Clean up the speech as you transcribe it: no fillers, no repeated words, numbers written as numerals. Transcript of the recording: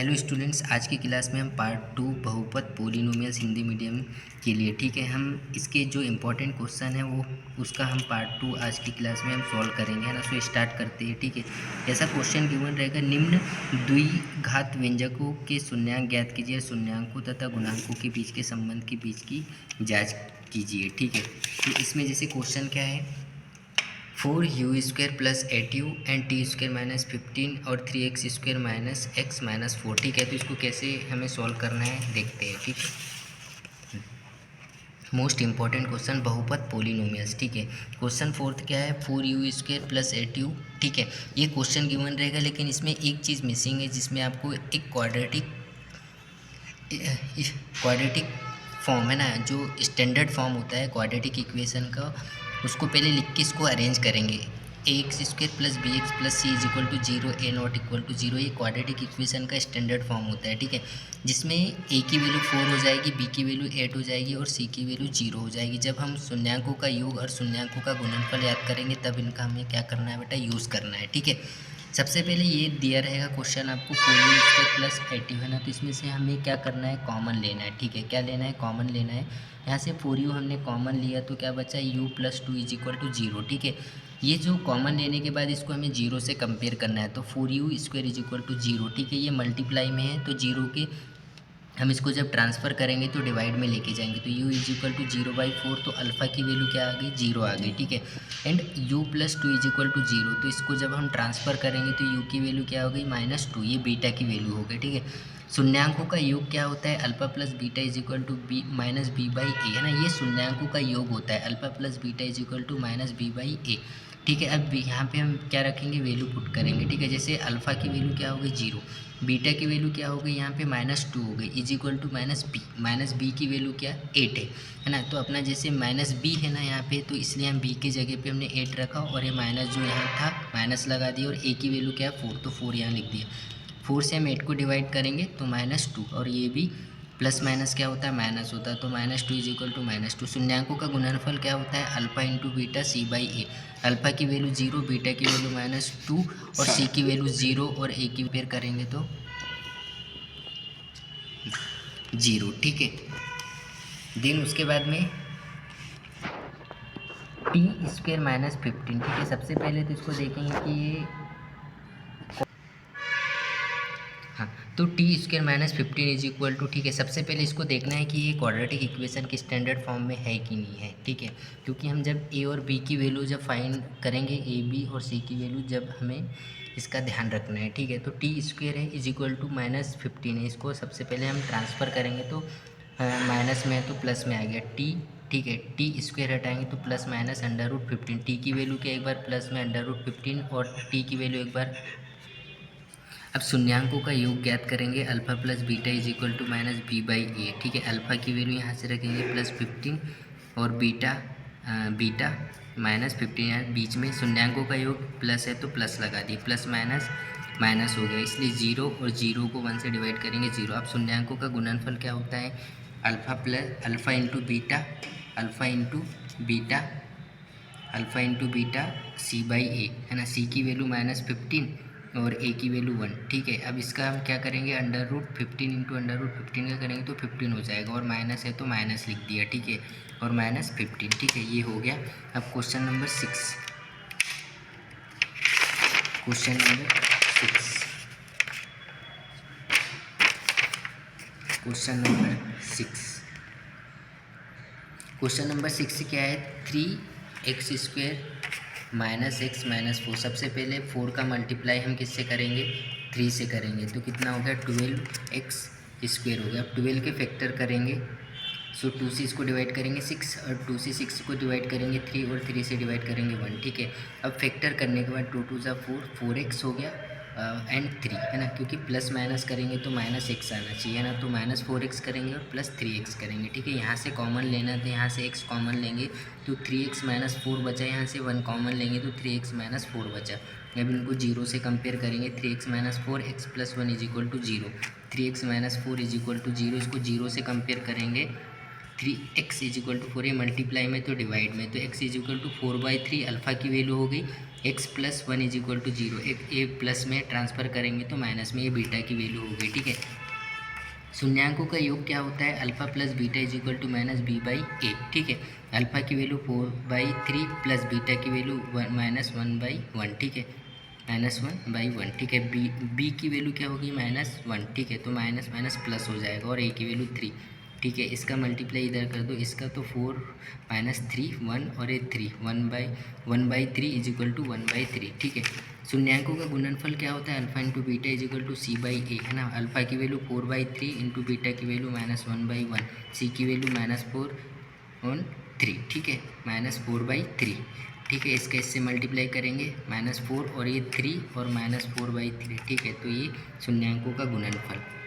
Hello students, आज की class में हम पार्ट 2 बहुपद पोलिनोमियल्स हिंदी मीडियम के लिए ठीक है। हम इसके जो इम्पोर्टेंट क्वेश्चन है वो उसका हम पार्ट 2 आज की क्लास में हम सॉल्व करेंगे, है ना। सो स्टार्ट करते हैं, ठीक है। ऐसा क्वेश्चन गिवन रहेगा, निम्न द्विघात व्यंजकों के शून्यांक ज्ञात कीजिए, शून्यांकों तथा गुणांकों के बीच के संबंध के बीच की जाँच कीजिए, ठीक है। तो इसमें जैसे क्वेश्चन क्या है, 4u² plus 8u and t² minus 15 और 3x² माइनस x माइनस 4, ठीक है। तो इसको कैसे हमें सॉल्व करना है देखते हैं, ठीक है। मोस्ट इंपॉर्टेंट क्वेश्चन बहुपद पोलिनोमियल्स, ठीक है। क्वेश्चन फोर्थ क्या है, 4u² प्लस 8u, ठीक है। ये क्वेश्चन गिवन रहेगा, लेकिन इसमें एक चीज़ मिसिंग है, जिसमें आपको एक क्वाड्रेटिक फॉर्म है ना, जो स्टैंडर्ड फॉर्म होता है क्वाड्रेटिक इक्वेशन का, उसको पहले लिख के इसको अरेंज करेंगे। ax² plus bx plus c is equal to 0, a not equal to 0, ये क्वाड्रेटिक इक्वेशन का स्टैंडर्ड फॉर्म होता है, ठीक है। जिसमें a की वैल्यू 4 हो जाएगी, b की वैल्यू 8 हो जाएगी और c की वैल्यू 0 हो जाएगी। जब हम शून्यांकों का योग और शून्यांकों का गुणनफल याद करेंगे, तब इनका हमें क्या करना है बेटा, यूज़ करना है, ठीक है। सबसे पहले ये दिया रहेगा क्वेश्चन आपको 4u² प्लस 8u, है ना। तो इसमें से हमें क्या करना है, कॉमन लेना है, ठीक है। क्या लेना है, कॉमन लेना है। यहाँ से 4u हमने कॉमन लिया तो क्या बचा, u plus 2 is equal to 0, ठीक है। ये जो कॉमन लेने के बाद इसको हमें 0 से कंपेयर करना है, तो 4u² इज इक्वल टू 0, ठीक है। ये मल्टीप्लाई में है, तो 0 के हम इसको जब ट्रांसफ़र करेंगे तो डिवाइड में लेके जाएंगे, तो u इज इक्वल टू 0/4, तो अल्फ़ा की वैल्यू क्या आ गई, 0 आ गई, ठीक है। And u plus 2 is equal to 0, तो इसको जब हम ट्रांसफ़र करेंगे तो u की वैल्यू क्या हो गई, -2, ये बीटा की वैल्यू हो गई, ठीक है। शून्यांकों का योग क्या होता है, alpha plus beta is equal to b minus b/a, है ना। ये शून्यांकों का योग होता है, alpha plus beta is equal to minus b/a, ठीक है। अब यहाँ पे हम क्या रखेंगे, वैल्यू पुट करेंगे, ठीक है। जैसे अल्फ़ा की वैल्यू क्या हो गई, 0, बीटा की वैल्यू क्या हो गई, यहाँ पे -2 हो गई, is equal to minus B की वैल्यू क्या, 8 है ना। तो अपना जैसे -b है ना यहाँ पे, तो इसलिए हम b के जगह पे हमने 8 रखा, और ये माइनस जो यहाँ था माइनस लगा दिया, और a की वैल्यू क्या है, 4, तो 4 यहाँ लिख दिया। 4 से हम 8 को डिवाइड करेंगे तो -2, और ये भी प्लस माइनस क्या होता है, माइनस होता है, तो -2 इज इक्वल टू -2। शून्यांकों का गुणनफल क्या होता है, alpha into beta c/a। Alpha की वैल्यू 0, बीटा की वैल्यू -2 और c की वैल्यू 0 और a की पेयर करेंगे तो 0, ठीक है। देन उसके बाद में t² माइनस 15, ठीक है। सबसे पहले तो इसको देखेंगे कि ये हाँ, तो t² minus 15 is equal to, ठीक है। सबसे पहले इसको देखना है कि ये क्वाड्रेटिक इक्वेशन के स्टैंडर्ड फॉर्म में है कि नहीं है, ठीक है। क्योंकि हम जब a और b की वैल्यू जब फाइंड करेंगे, a b और c की वैल्यू, जब हमें इसका ध्यान रखना है, ठीक है। तो t² है इज इक्वल टू -15 है, इसको सबसे पहले हम ट्रांसफ़र करेंगे तो माइनस में है तो प्लस में आ गया t, ठीक है। t² हटाएंगे तो प्लस माइनस √15, t की वैल्यू क्या, एक बार प्लस में √15 और t की वैल्यू एक बार। अब शून्यांकों का योग ज्ञात करेंगे, alpha plus beta is equal to minus b/a, ठीक है। अल्फ़ा की वैल्यू यहाँ से रखेंगे +15 और बीटा -15, यहाँ बीच में शून्यांकों का योग प्लस है तो प्लस लगा दिए, प्लस माइनस माइनस हो गया, इसलिए 0 और 0 को 1 से डिवाइड करेंगे 0। अब शून्यांकों का गुणनफल क्या होता है, alpha into beta, alpha into beta c/a, है ना। c की वैल्यू -15 और a की वैल्यू 1, ठीक है। अब इसका हम क्या करेंगे, √15 इंटू √15 का करेंगे तो 15 हो जाएगा, और माइनस है तो माइनस लिख दिया, ठीक है, और -15, ठीक है। ये हो गया। अब question number 6, question number 6, question number 6, question number 6 क्या है, 3x² माइनस x माइनस 4। सबसे पहले 4 का मल्टीप्लाई हम किससे करेंगे, 3 से करेंगे, तो कितना हो गया, 12x² हो गया। अब 12 के फैक्टर करेंगे, सो 2 से इसको डिवाइड करेंगे 6, और 2 से 6 को डिवाइड करेंगे 3, और 3 से डिवाइड करेंगे 1, ठीक है। अब फैक्टर करने के बाद 2 2 ज़ा 4, 4x हो गया एंड 3, है ना। क्योंकि प्लस माइनस करेंगे तो -x आना चाहिए, है ना। तो -4x करेंगे और +3x करेंगे, ठीक है। यहाँ से कॉमन लेना था, यहाँ से x कॉमन लेंगे तो 3x - 4 बचा, यहाँ से 1 कॉमन लेंगे तो 3x - 4 बचा। अब इनको 0 से कंपेयर करेंगे, 3x - 4 x + 1 is equal to 0, 3x - 4 is equal to 0, इसको 0 से कंपेयर करेंगे 3x इज इक्वल टू 4, ये मल्टीप्लाई में तो डिवाइड में, तो x is equal to 4/3 alpha की वैल्यू हो गई, x plus 1 is equal to 0, एक ए प्लस में ट्रांसफ़र करेंगे तो माइनस में ये बीटा की वैल्यू हो गई। ठीक है, शून्यांकों का योग क्या होता है, alpha plus beta is equal to minus b/a। ठीक है, अल्फ़ा की वैल्यू 4/3 प्लस बीटा की वैल्यू -1/1। ठीक है, -1/1। ठीक है, बी की वैल्यू क्या होगी, -1। ठीक है, तो माइनस माइनस प्लस हो जाएगा और ए की वैल्यू 3। ठीक है, इसका मल्टीप्लाई इधर कर दो, इसका तो 4 -3 1 और ये 3 1/3 इज इक्वल टू 1/3। ठीक है, शून्यांकों का गुणनफल क्या होता है, alpha into beta is equal to c/a, है ना। अल्फा की वैल्यू 4/3 इंटू बीटा की वैल्यू -1/1, सी की वैल्यू -4/3। ठीक है, -4/3। ठीक है, इसका इससे मल्टीप्लाई करेंगे, -4 और ये 3 और -4/3। ठीक है, तो ये शून्यांकों का गुणनफल।